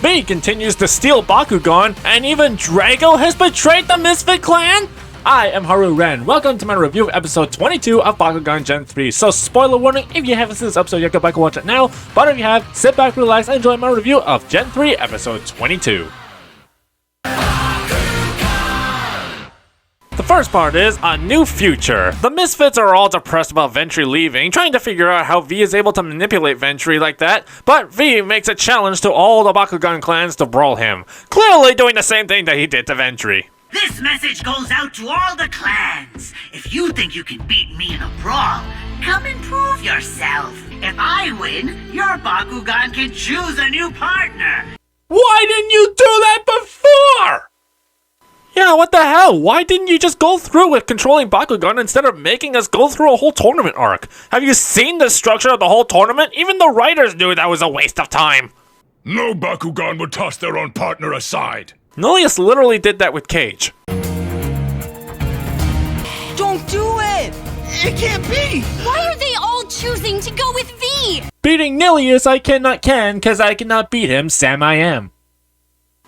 V continues to steal Bakugan, and even Drago has betrayed the Misfit clan? I am Haru Ren. Welcome to my review of episode 22 of Bakugan Gen 3. So spoiler warning, if you haven't seen this episode, you can go back and watch it now. But if you have, sit back, relax, and enjoy my review of Gen 3 episode 22. The first part is A New Future. The Misfits are all depressed about Ventry leaving, trying to figure out how V is able to manipulate Ventry like that, but V makes a challenge to all the Bakugan clans to brawl him, clearly doing the same thing that he did to Ventry. This message goes out to all the clans. If you think you can beat me in a brawl, come and prove yourself. If I win, your Bakugan can choose a new partner. Why didn't you do that before? Yeah, what the hell? Why didn't you just go through with controlling Bakugan instead of making us go through a whole tournament arc? Have you seen the structure of the whole tournament? Even the writers knew that was a waste of time. No Bakugan would toss their own partner aside. Nilius literally did that with KAIJU. Don't do it! It can't be! Why are they all choosing to go with V? Beating Nilius I can, cause I cannot beat him, Sam I am.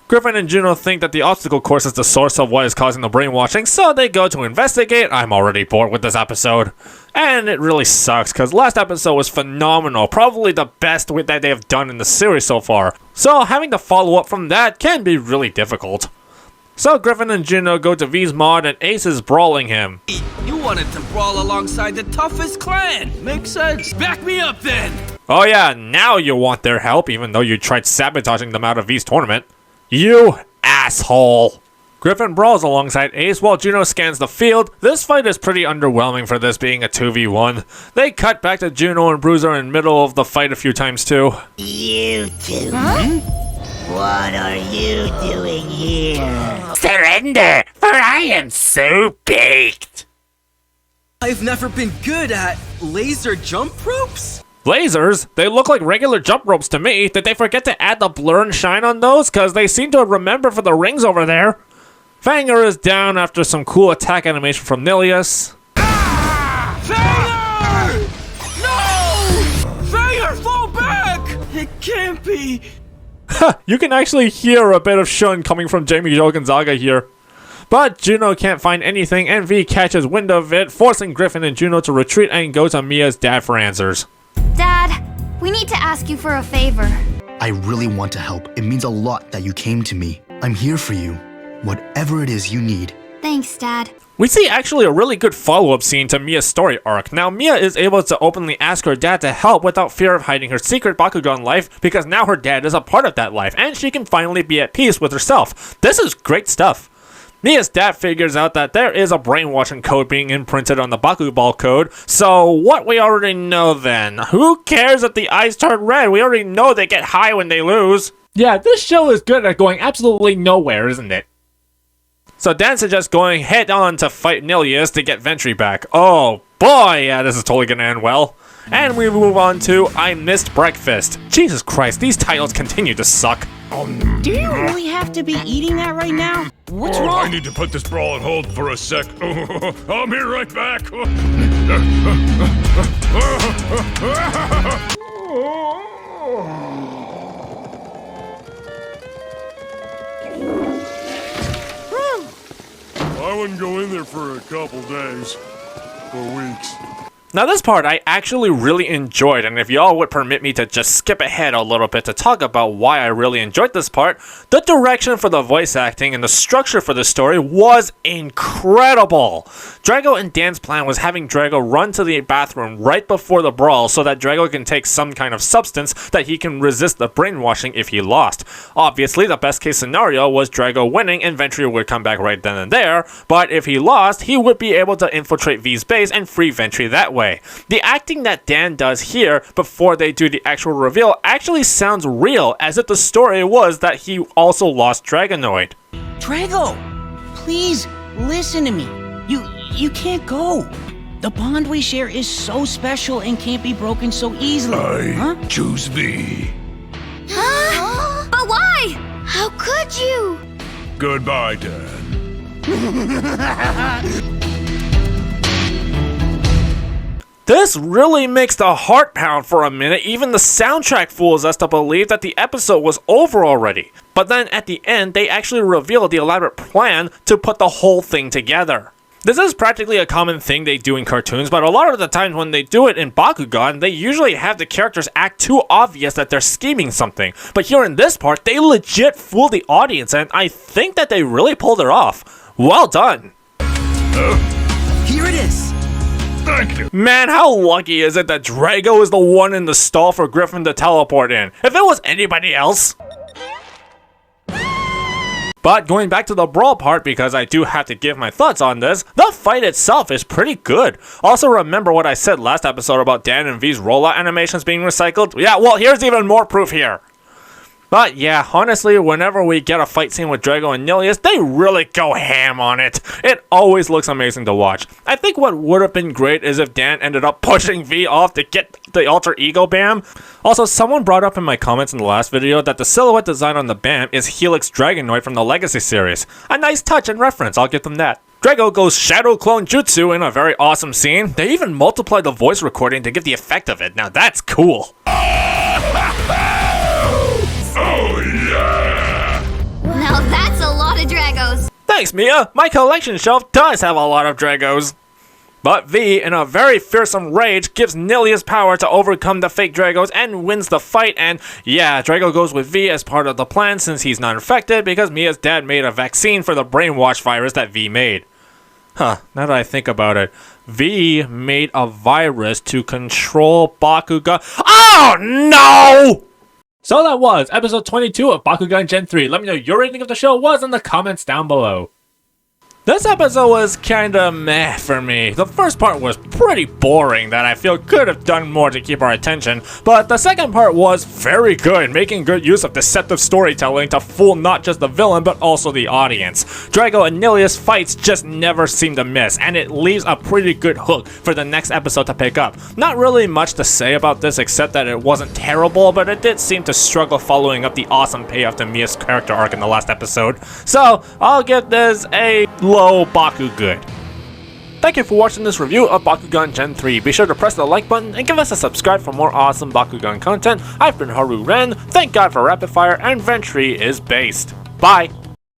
Griffin and Juno think that the obstacle course is the source of what is causing the brainwashing, so they go to investigate. I'm already bored with this episode. And it really sucks, because last episode was phenomenal, probably the best that they have done in the series so far. So having to follow up from that can be really difficult. So Griffin and Juno go to V's mod and Ace is brawling him. You wanted to brawl alongside the toughest clan! Makes sense. Back me up then! Oh yeah, now you want their help, even though you tried sabotaging them out of V's tournament. You asshole! Griffin brawls alongside Ace while Juno scans the field. This fight is pretty underwhelming for this being a 2v1. They cut back to Juno and Bruiser in the middle of the fight a few times too. You two? What are you doing here? Surrender, for I am so baked. I've never been good at laser jump ropes? Lasers? They look like regular jump ropes to me. Did they forget to add the blur and shine on those? Cause they seem to remember for the rings over there. Fanger is down after some cool attack animation from Nilius. Fanger! No! Fanger, fall back! It can't be. You can actually hear a bit of shun coming from Jamie Jo Gonzaga here. But Juno can't find anything and V catches wind of it, forcing Griffin and Juno to retreat and go to Mia's dad for answers. Dad, we need to ask you for a favor. I really want to help. It means a lot that you came to me. I'm here for you. Whatever it is you need. Thanks, Dad. We see actually a really good follow-up scene to Mia's story arc. Now Mia is able to openly ask her dad to help without fear of hiding her secret Bakugan life because now her dad is a part of that life and she can finally be at peace with herself. This is great stuff. Mia's dad figures out that there is a brainwashing code being imprinted on the Baku-ball code, so what we already know then. Who cares if the eyes turn red? We already know they get high when they lose. Yeah, this show is good at going absolutely nowhere, isn't it? So Dan suggests going head on to fight Nilius to get Ventry back. Oh boy, yeah, this is totally gonna end well. And we move on to I Missed Breakfast. Jesus Christ, these titles continue to suck. Do you really have to be eating that right now? What's wrong? I need to put this brawl on hold for a sec. I'll be right back. I wouldn't go in there for a couple days or weeks. Now this part I actually really enjoyed, and if y'all would permit me to just skip ahead a little bit to talk about why I really enjoyed this part, the direction for the voice acting and the structure for the story was incredible. Drago and Dan's plan was having Drago run to the bathroom right before the brawl so that Drago can take some kind of substance that he can resist the brainwashing if he lost. Obviously the best case scenario was Drago winning and Ventry would come back right then and there, but if he lost, he would be able to infiltrate V's base and free Ventry that way. The acting that Dan does here before they do the actual reveal actually sounds real, as if the story was that he also lost Dragonoid. Drago, please listen to me. You can't go. The bond we share is so special and can't be broken so easily. I choose V. Huh? But why? How could you? Goodbye, Dan. This really makes the heart pound for a minute. Even the soundtrack fools us to believe that the episode was over already. But then at the end, they actually revealed the elaborate plan to put the whole thing together. This is practically a common thing they do in cartoons, but a lot of the times when they do it in Bakugan, they usually have the characters act too obvious that they're scheming something. But here in this part, they legit fool the audience, and I think that they really pulled it off. Well done! Here it is. Thank you. Man, how lucky is it that Drago is the one in the stall for Griffin to teleport in? If it was anybody else... But going back to the brawl part, because I do have to give my thoughts on this, the fight itself is pretty good. Also remember what I said last episode about Dan and V's rollout animations being recycled? Yeah, well, here's even more proof here. But yeah, honestly, whenever we get a fight scene with Drago and Nilius, they really go ham on it. It always looks amazing to watch. I think what would have been great is if Dan ended up pushing V off to get the alter ego BAM. Also, someone brought up in my comments in the last video that the silhouette design on the BAM is Helix Dragonoid from the Legacy series. A nice touch and reference, I'll give them that. Drago goes Shadow Clone Jutsu in a very awesome scene. They even multiplied the voice recording to give the effect of it. Now that's cool. Now that's a lot of Dragos. Thanks, Mia! My collection shelf does have a lot of Dragos. But V, in a very fearsome rage, gives Nilius power to overcome the fake Dragos and wins the fight, and yeah, Drago goes with V as part of the plan since he's not infected because Mia's dad made a vaccine for the brainwash virus that V made. Huh, now that I think about it, V made a virus to control Bakugan. Oh no! So that was episode 22 of Bakugan Gen 3. Let me know your rating of the show was in the comments down below. This episode was kinda meh for me. The first part was pretty boring that I feel could have done more to keep our attention, but the second part was very good, making good use of deceptive storytelling to fool not just the villain but also the audience. Drago and Nilius fights just never seem to miss, and it leaves a pretty good hook for the next episode to pick up. Not really much to say about this except that it wasn't terrible, but it did seem to struggle following up the awesome payoff to Mia's character arc in the last episode. So, I'll give this a low Baku good. Thank you for watching this review of Bakugan Gen 3. Be sure to press the like button and give us a subscribe for more awesome Bakugan content. I've been Haru Ren, thank God for Rapid Fire, and Ventry is based. Bye!